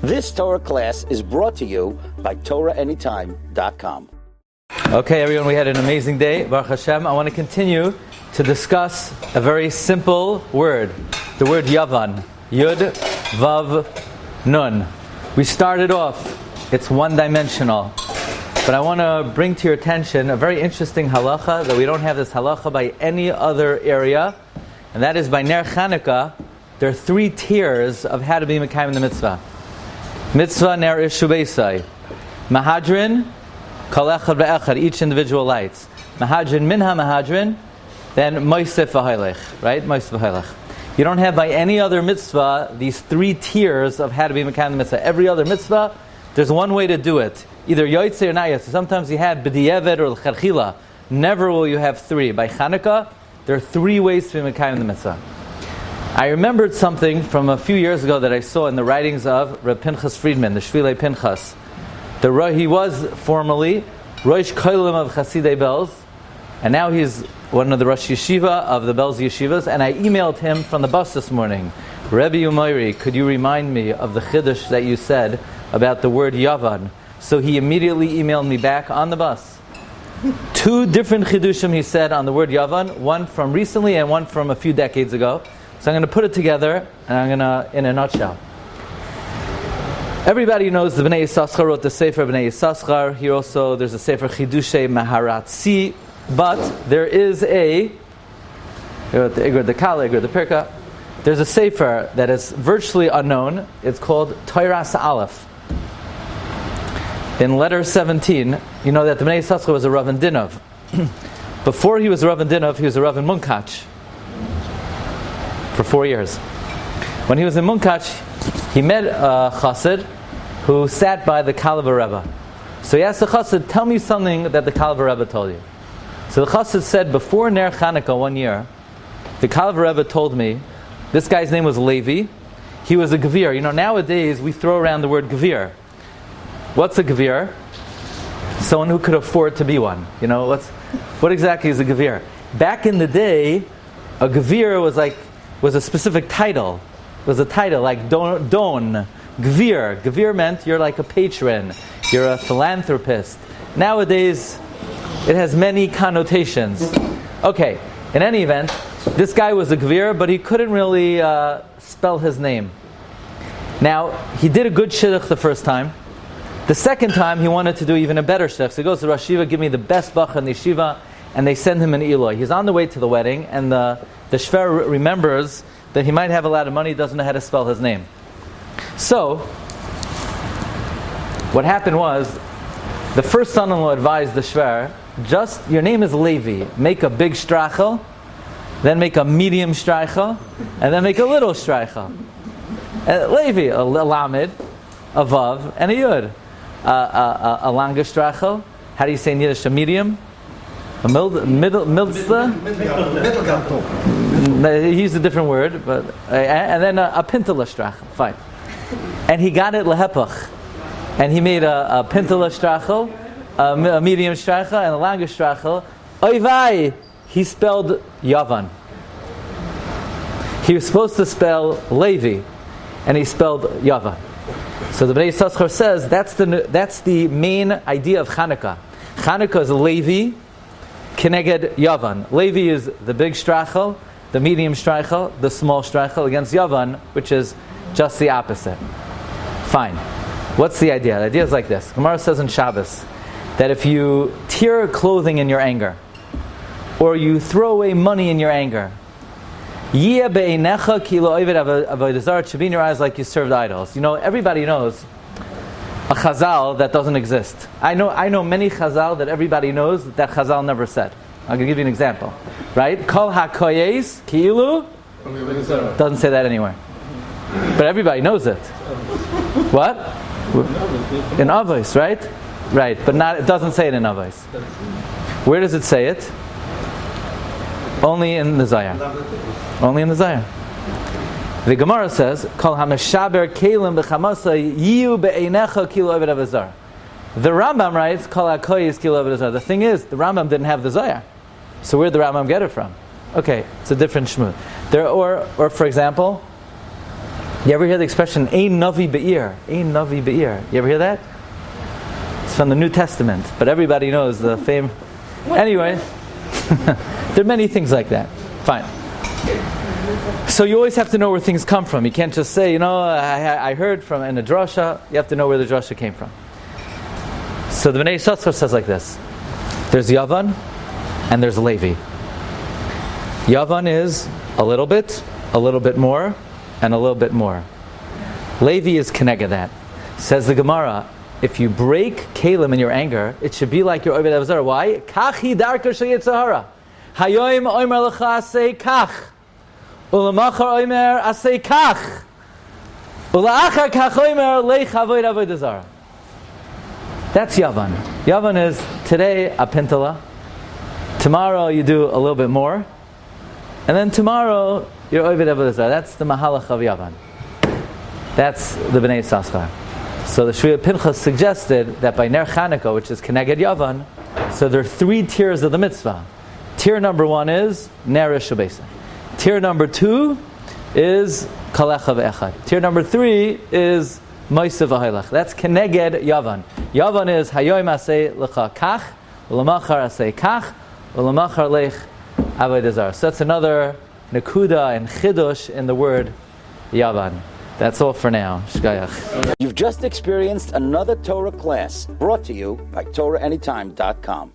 This Torah class is brought to you by TorahAnytime.com. Okay, everyone, we had an amazing day. Baruch Hashem. I want to continue to discuss a very simple word, the word Yavan. Yud, Vav, Nun. We started off, it's one-dimensional. But I want to bring to your attention a very interesting halacha, that we don't have this halacha by any other area, and that is by Ner Chanukah. There are 3 tiers of how to be Mekayim in the mitzvah. Mitzvah Ner Ishu Beisai. Mahadrin, Kol Echad Be'echad, each individual lights. Mahadrin Minha Mahadrin, then Moisef V'Hailech, right? Moisef V'Hailech. You don't have by any other mitzvah these 3 tiers of how to be Mekayim in the mitzvah. Every other mitzvah, there's one way to do it. Either Yotzei or not Yotzei. Sometimes you had B'di'evet or L'Charchila. Never will you have 3. By Chanukah, there are 3 ways to be Mekayim in the mitzvah. I remembered something from a few years ago that I saw in the writings of Reb Pinchas Friedman, the Shvilei Pinchas. He was formerly Rosh Koilim of Chasidei Belz, and now he's one of the Rosh Yeshiva of the Belz Yeshivas, and I emailed him from the bus this morning. Rabbi Meir, could you remind me of the Chiddush that you said about the word Yavan? So he immediately emailed me back on the bus. 2 different Chiddushim he said on the word Yavan, one from recently and one from a few decades ago. So I'm going to put it together, and I'm going to, in a nutshell. Everybody knows the Bnei Yissaschar wrote the Sefer Bnei Yissaschar. Here also there's a Sefer Chidushei Maharatzi, but there is a the Kala, the Pirka. There's a Sefer that is virtually unknown. It's called Toras Aleph. In letter 17, you know that the Bnei Yissaschar was a Rav in Dinov. Before he was a Rav in Dinov, he was a Rav in Munkach for 4 years. When he was in Munkach, he met a chassid who sat by the Kalav Rebbe. So he asked the chassid, tell me something that the Kalav Rebbe told you. So the chassid said, before Ner Chanukah one year, the Kalav Rebbe told me, this guy's name was Levi, he was a gevir. You know, nowadays we throw around the word gevir. What's a gevir? Someone who could afford to be one. You know, what exactly is a gevir? Back in the day, a gevir was a specific title. It was a title like Don, Gvir. Gvir meant you're like a patron, you're a philanthropist. Nowadays, it has many connotations. Okay, in any event, this guy was a Gvir, but he couldn't really spell his name. Now, he did a good shidduch the first time. The second time, he wanted to do even a better shidduch. So he goes to Rosh Yeshiva, give me the best bacha in the yeshiva, and they send him an Eloi. He's on the way to the wedding, and the Shver remembers that he might have a lot of money, doesn't know how to spell his name. So, what happened was, the first son-in-law advised the Shver, just, your name is Levi, make a big shtrachel, then make a medium shtrachel, and then make a little shtrachel. Levi, a lamed, a vav, and a yud. A longer shtrachel, how do you say in Yiddish, a medium? A middle he used a different word, but and then a pintala strachel. Fine. And he got it lehepach, and he made a pintala strachel, a medium strachel, and a longer strachel. Oivai, he spelled Yavan. He was supposed to spell Levi, and he spelled Yavan. So the Bnei Yissaschar says that's the main idea of Chanukah. Chanukah is Levi Keneged Yavan. Levi is the big strachel, the medium strachel, the small strachel against Yavan, which is just the opposite. Fine. What's the idea? The idea is like this. Gemara says in Shabbos that if you tear clothing in your anger, or you throw away money in your anger, it should be in your eyes like you served idols. You know, everybody knows a chazal that doesn't exist. I know many chazal that everybody knows that chazal never said. I'm going to give you an example. Right? Kol hakoyes ki'ilu doesn't say that anywhere. But everybody knows it. What? In Avos, right? Right, but it doesn't say it in Avos. Where does it say it? Only in the Zayar. Only in the Zayar. The Gemara says, "Kol hameshaber kelim b'chamasa yiu be'einecha kilo eved avazar." The Rambam writes, "Kol hakoyis kilo eved avazar." The thing is, the Rambam didn't have the Zayar, so where did the Rambam get it from? Okay, it's a different shmud. Or for example, You ever hear the expression, Ein Navi Be'ir? Ein Navi Be'ir. You ever hear that? It's from the New Testament, but everybody knows the fame. Anyway, there are many things like that. Fine. So you always have to know where things come from. You can't just say, I heard from in a drasha. You have to know where the drasha came from. So the Bnei Yissaschar says like this. There's Yavan and there's Levi. Yavan is a little bit more, and a little bit more. Levi is keneged that. Says the Gemara, if you break kalim in your anger, it should be like your Oved Avzar. Why? Kachi darka sheyitzahara. Hayoim oimer lecha asay kach. Ulamachar oimer asay kach. Ula'achar kach oimer leich avoid avoid zara. That's Yavan. Yavan is today a pintala. Tomorrow you do a little bit more. And then tomorrow you're Oved Avodah Zarah. That's the Mahalach of Yavan. That's the Bnei Yissaschar. So the Shvilei Pinchas suggested that by Ner Chanukah, which is Keneged Yavan, so there are 3 tiers of the mitzvah. Tier number 1 is Ner Rishon. Tier number 2 is Kalecha Ve'echad. Tier number 3 is Moisev V'Hailach. That's Keneged Yavan. Yavan is Hayoim Aseh Lecha Kach, Ulamachar Aseh Kach, Ulamachar Lech Avodah Zarah. So that's another Nakuda and Chidush in the word Yavan. That's all for now. Shkayach. You've just experienced another Torah class brought to you by TorahAnytime.com.